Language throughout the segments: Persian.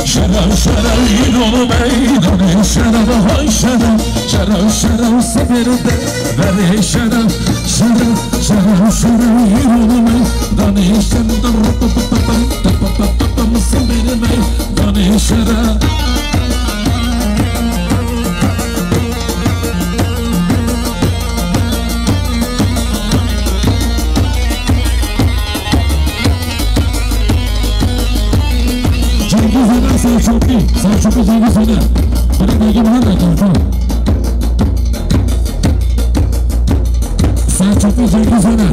شرم شرم ایران میدان شرم های شرم شرم شرم سپرده ولی شرم شرم شرم شرم ایران میدان شرم سپرده میدان شرم Selçuklu Cengiz'ine bana bilgi var da Tayfun Selçuklu Cengiz'ine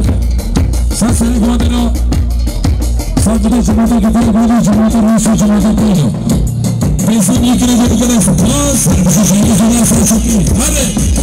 sen seni güvendin o Sadece Cumhur'da gidiyor böyle Cumhur'da Rusya Cumhur'da koydu Bizim ilkine gelirsin Selçuklu Cengiz'ine Selçuklu hadi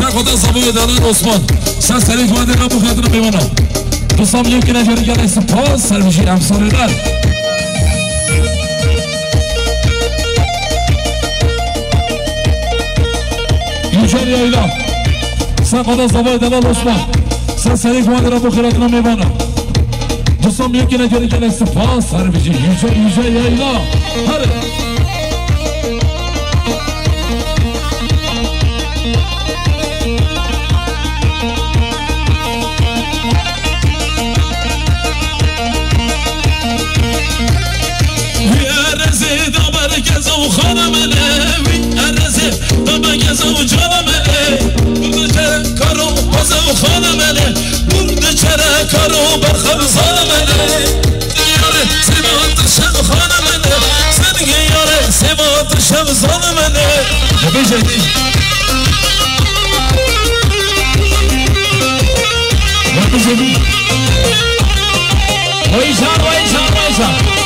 Sen kadar zamanı dalan Osman Sen seni güvendiğine bu kadını memnunum Dostum yekine geri gelirsin Paz sermişi emsaleder Yücel yayla Sen kadar zamanı dalan Osman Sen seni güvendiğine bu kadını memnunum Dostum yekine geri gelirsin Paz sermişi Yücel yayla Hadi کارو برخم زالمنه یاره سیمات شب خانمنه سنگ یاره سیمات شب زالمنه بجدی بجدی ویشان ویشان ویشان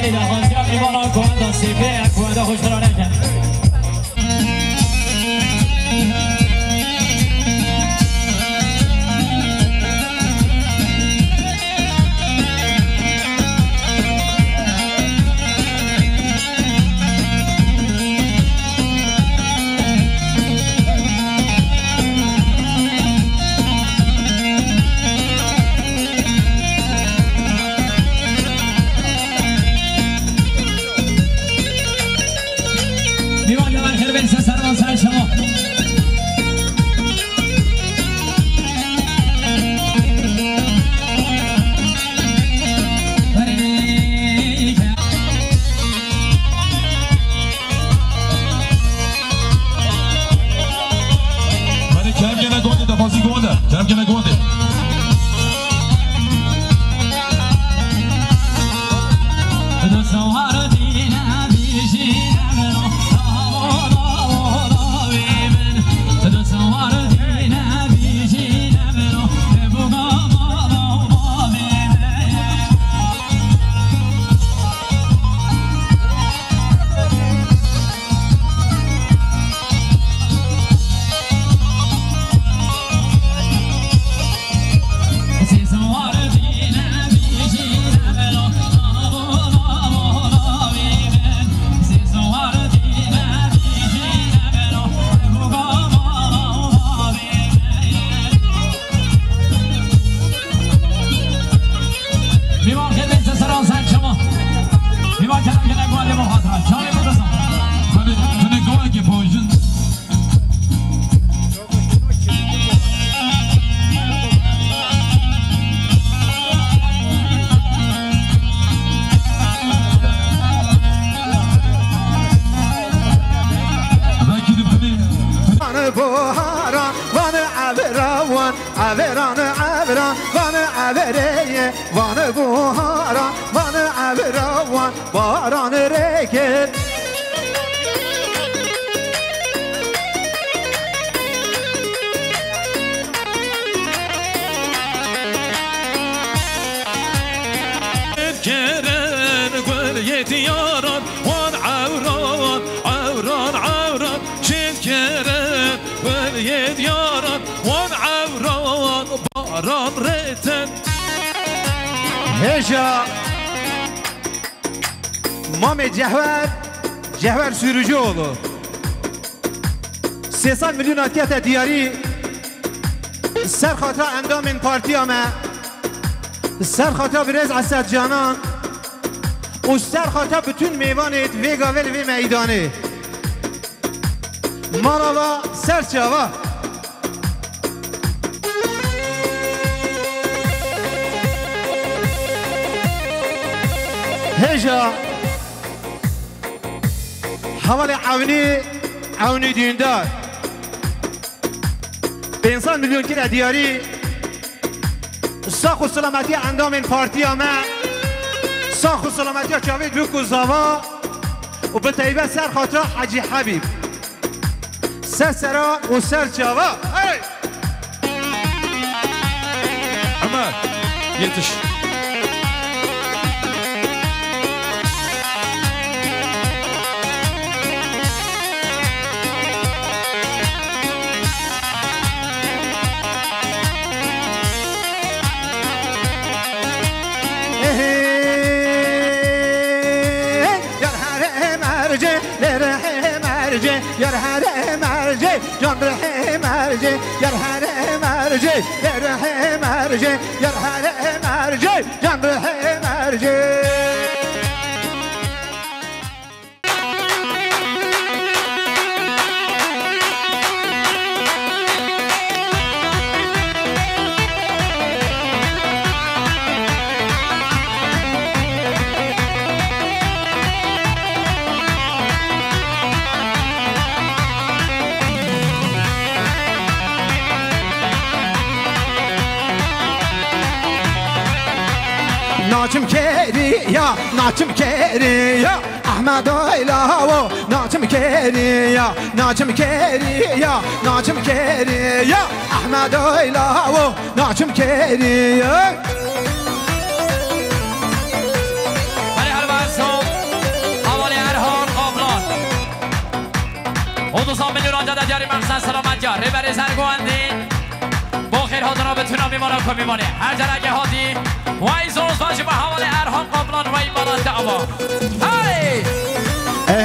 سيدة خزيان إيمانا كواندا سيبيا كواندا خشترانيك عبران عبران وان عبرية وان بوهارا وان عبران باران ريكت كرن قول يتياران وان عوران عوران عوران شد كرن قول يتياران وان عوران باران ريتن هجا مام جهور sürücü oğlu 300 milyon atiyat diyari سر خاطر اندام پارتیا ما سر خاطر برز اسد جانان و سر خاطر bütün میوانت ویگا ول وی میدانه مرحبا سرچاوا هجا حوالي عوني دیندار 500 میلیون کیلو دیاری ساخ و سلامتی اندام این پارتی ما ساخ و سلامتی جاوید بکو زاوا و به طیبه سر خاطر حجی حبیب سر سرا و سر جاوا عماد يتش يا الحرم ارجي جان الحرم ارجي يا الحرم ارجي يا الحرم ارجي يا الحرم ارجي جان الحرم ارجي ناچم کری یا ناچم کری یا احمد ایلاو ناچم کری یا ناچم کری یا ناچم کری یا احمد ایلاو ناچم کری یا هلی هل و 200 میلیون آنجا دیاری مقصد سلامت جا ریبری سرگواندی با خیر حاضرها به تونا میمانه که میمانه هر جرگه هادی وای زوز باشی با حواله ارهام قبلان وای بانان دعوا هی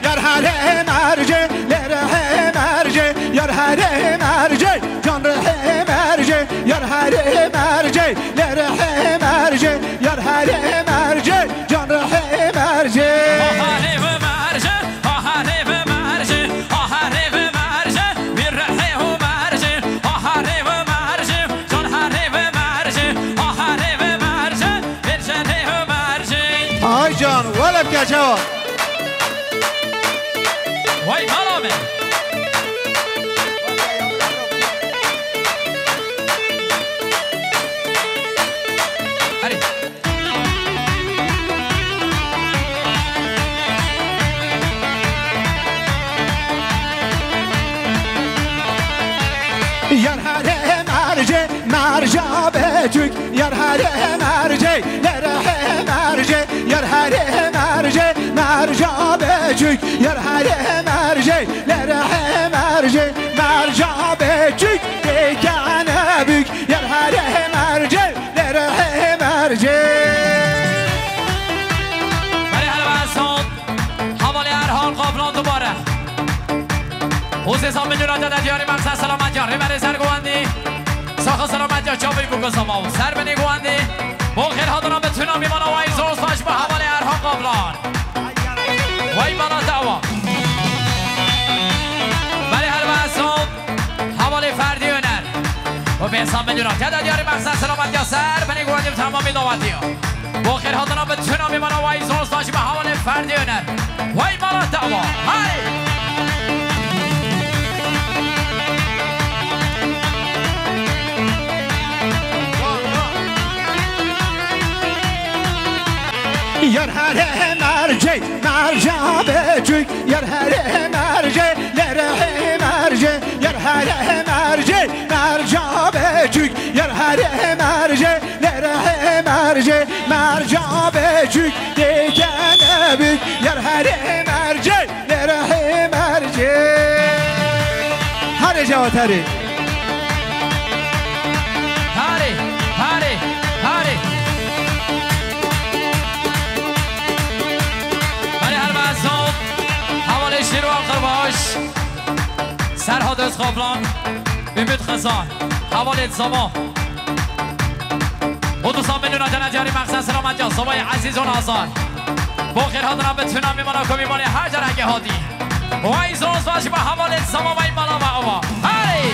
یار هره مرجه لره مرجه یار هره مرجه جان ره مرجه یار هره مرجه لره مرجه یار هره مرجه جان ره مرجه آهره و مرجه آهره و مرجه آهره و مرجه میره و مرجه آهره و مرجه جان هره و مرجه آهره و مرجه برجه و مرجه آی جان ولد که جواب وای مالامه یار هره مرجه مرجا بچوک یار هره مرجه لره مرجه یار هره مرجه مرجا بچوک یار هره مرجه لره مرجه مرجا بچوک دیگانه büyük یار هره مرجه لره مرجه برای حلوانسان حوالی ارحال قابلان دوباره حوزه میلیون آنجا دیاری مقصد سلامت جان ریبری سرگواندی ساخه سلامت جان چاوی بگذام سر بنی گواندی با خیر حاضران به تونا میمانه وای زوز باش به حوالی ارحال قابلان وای بالا دعوا برای حلوانسان حوالی فردی هنر و به 100 میلیون آنجا دیاری مقصد سلامت جان سر بنی گواندی تمامی دعوتی ها با خیر حاضران به تونا میمانه وای زوز باش به حوالی فردی هنر وای بالا دعوا های یار هره مرجه مرجا بچوک یار هره مرجه لره مرجه یار هره مرجه مرجا بچوک یار هره مرجه لره مرجه مرجا بچوک دیگانه büyük یار هره مرجه لره مرجه هره جواتری هاری هاری هاری برای هر وزن حوالی شیر و آخر باش سرها دوست قابلان بمید خزان حوالی زمان و 200 میلیون آنجا دیاری مقصد سلامت جان صبای عزیز و نازار با خیر حاضران به تونا میمانه که میمانه هر جرگه هادی وای زوز باشی با حوالی زمان وای بالا و آوا هاری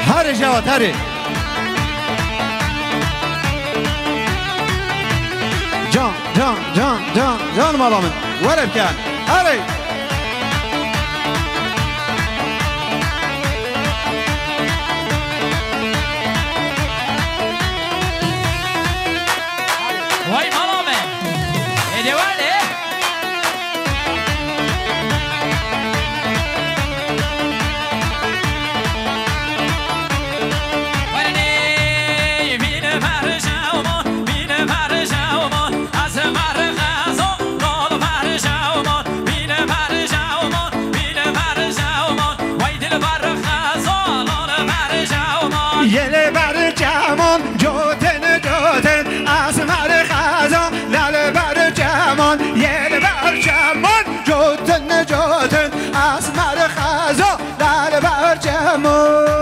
هره جواتری جان جان جان جان جان مالامن ولد کن هره وای مالامه ایده ولی یل بر جمان جوتن جوتن اسمر خزان لل بر جمان یل بر جمان جوتن جوتن اسمر خزان لل بر جمان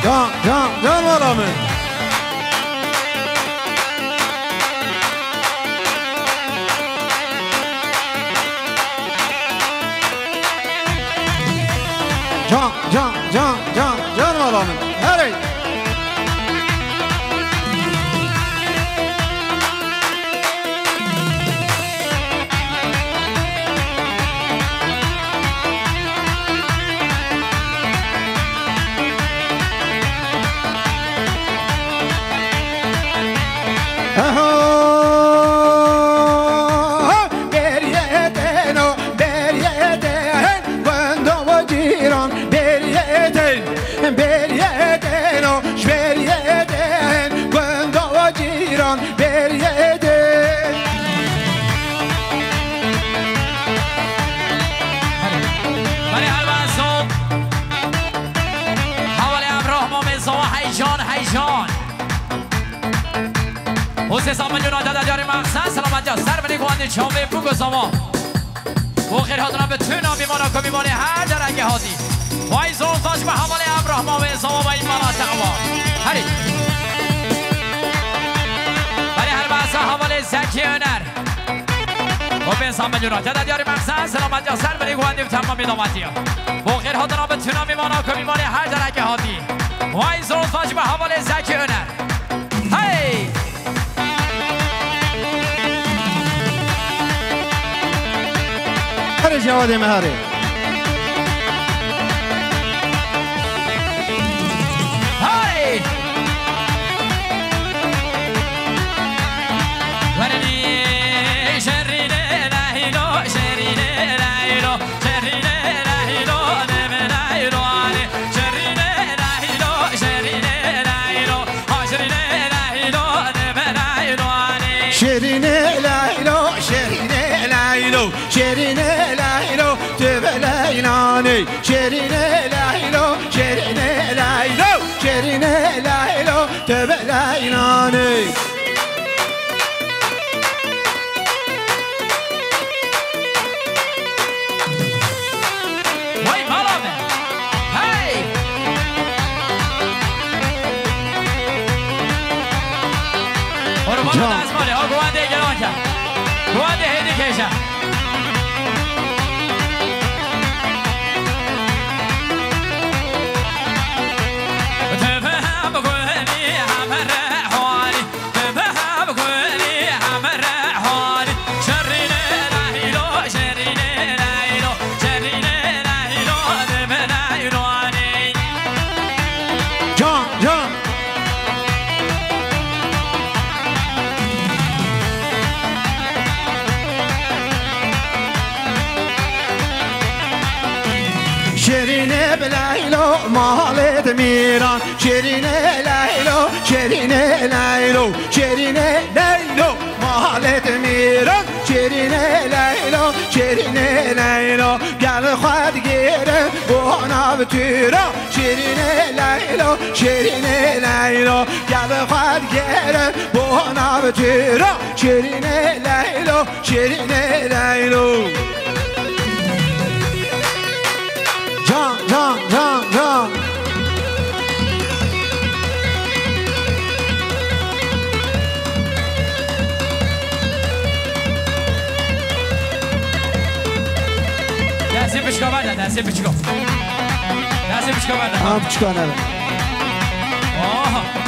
جان جان جان مالامه جان جان جان جان جان مالامن هره حسام میلیون عدد دیاری مقصد سلامت جا سر بری گواندی چاوه بگو زما و خیر حاضران به تونا بیمانا که بیمانی هر درنگ هادی وای زون تاج به حواله ابراهیم و زما و این مناطق ما هری برای هر بحث حواله زکی هنر و به حسام میلیون عدد دیاری مقصد سلامت جا سر بری گواندی تمام بیدامتی و خیر حاضران به تونا بیمانا که بیمانی هر درنگ هادی وای زون تاج به حواله زکی هنر هی هر جواد مهاری هی ورنی شرین لهیلو شرین لهیلو شرین لهیلو نمنایلو آنی شرین لهیلو شرین لهیلو شرین لهیلو نمنایلو آنی شیرین لیلو شیرین لیلو شیرین لیلو تبلینانی شیرین لیلو شیرین لیلو شیرین لیلو تبلینانی وای مالامه هی قربان از ماله ها گوانده گران کرد گوانده هیدی کشم شیرینه بلیلو مالت میران شیرینه لیلو شیرینه لیلو شیرینه لیلو مالت میران شیرینه لیلو شیرینه لیلو گل خود گیره بونا بتیرا شیرینه لیلو شیرینه لیلو گل خود گیره بونا بتیرا شیرینه لیلو شیرینه لیلو جان دستی بشکا برده دستی بشکا برده هم چکا نبه آها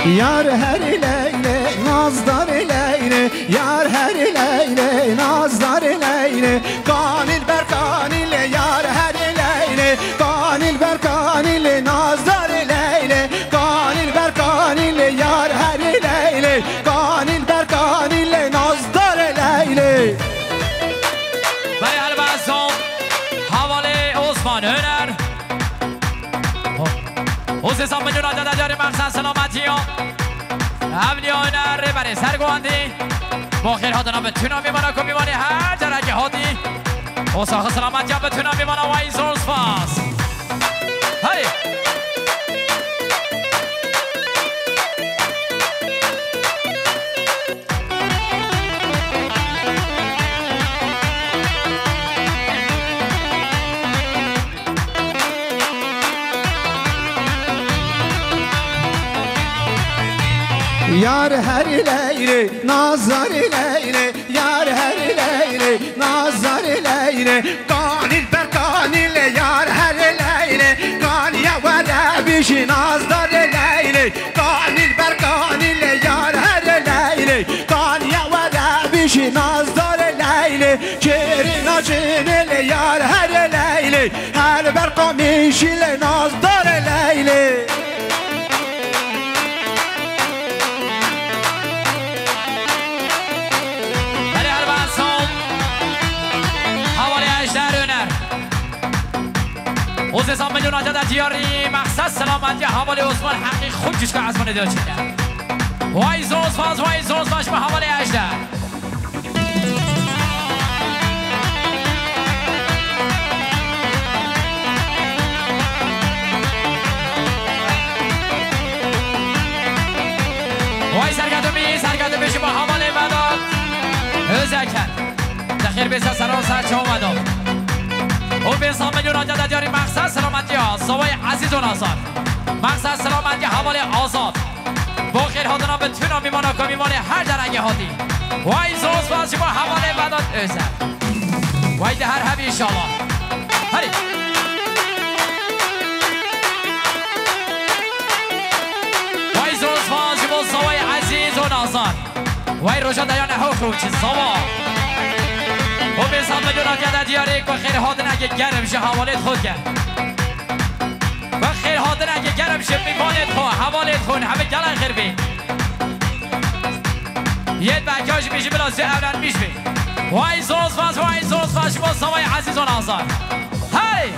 یار هر لیله نازدار لیله یار هر لیله نازدار لیله کانیل بر کانیل یار هر لیله کانیل بر کانیل نازدار لیله کانیل بر کانیل یار هر لیله کانیل بر کانیل نازدار لیله برای هر بحثم حواله عثمان هنر حسام میلیون عدد دیاری مقصد سلامتی ها اولیاء هنر برای سرگواندی با خیر هاتنا به تونا میمانا که میمانی هر درجه هاتی حساق سلامتی ها به تونا میمانا و این زرز فاس هری یار هر لیله نازار لیله یار هر لیله نازار لیله کانیل بر کانیل یار هر لیله کانیا و ربیش نازدار لیله کانیل بر کانیل یار هر لیله کانیا و ربیش نازدار لیله چرینا چنل یار هر لیله هر بر قامیشیل نازدار لیله وزيزان مليون عدد دياري مقصد سلامتی حوالی عثمان حقیق خود جشکا عزمان دیار چیده وای زوز فاز باش به حوالی 18 وای سرگردو میشه با حوالی مداد ازکن دخیر بیسا سلام سرچه اومدم و بیسان ملیون عدد دیاری مقصد سلامتی ها سوای عزیز و نازار مقصد سلامتی حوالی آزاد با خیر هادنا به تونا میمانا که میمانه هر درنگ هادی وای زوز باز با حوالی مداد ازکن وای ده هر همی انشاءالله هری وای زوز باز با سوای عزیز و نازار وای روشا دیان حقوق چیز سوا و به سام ملیون عدد دیاری و خیر هادن اگه گرم شه حوالت خود کرد و خیر هادن اگه گرم شه میمانت خود حوالت خود همه گلن خیر بین یه بکاش میشه بلازی اولن میش بین وای زوز باش با سوای عزیز و نازار هی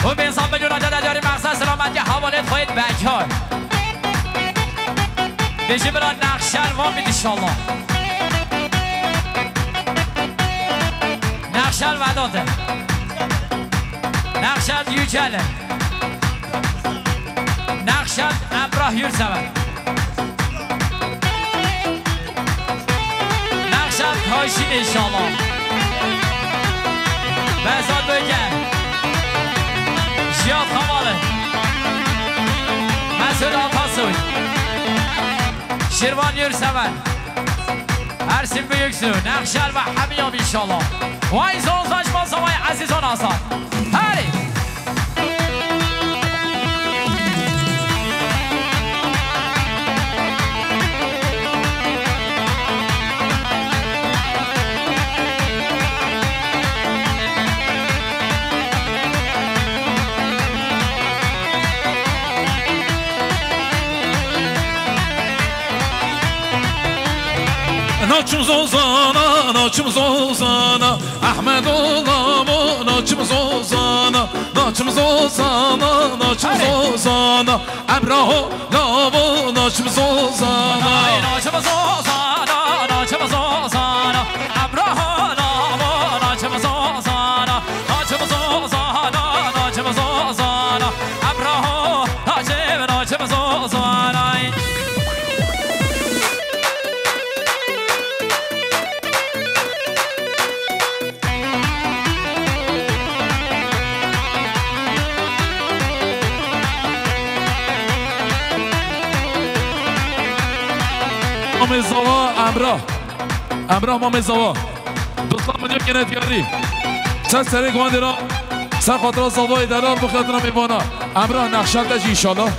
و به انسان ملیون عدد دیاری مقصد سلامتی حوالت خواهید بکار دیجی برا نقشل وام بید انشالله نقشل وداده نقشل یوچله نقشل امراه یورسوه نقشل کاشین انشالله بزاد بگن زیاد خماله مسئول آتاسوی شیروان یورسمن هرسیم بیوکسو نقشل و همیام انشالله وای زوزاش با سوای عزیزان آسان هری Naçım zozana Ahmet oğlamı Naçım zozana Emrah oğlamı Naçım zozana Emrah oğlamı Naçım zozana Emrah Naçım zozana امراه ما مزوا دوستان من یک نتیاری سر گوانده را سر خاطر زوای دلال بخاطر میبانا امراه نقشل داشت انشالله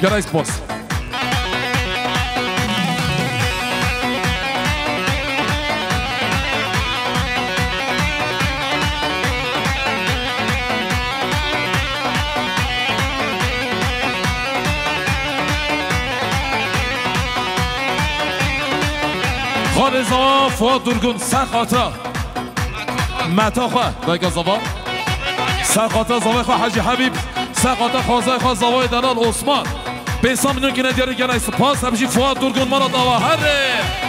گرایس باس خالزا فواد درگون سر خاطر متا خواه دایگا زوا سر خاطر زوای خواه حجی حبیب سر خاطر خوازای خواه زوای دلال عثمان به انسان میدون که ندیاری گنای سپاس همشی فواد درگون مرا داوا هره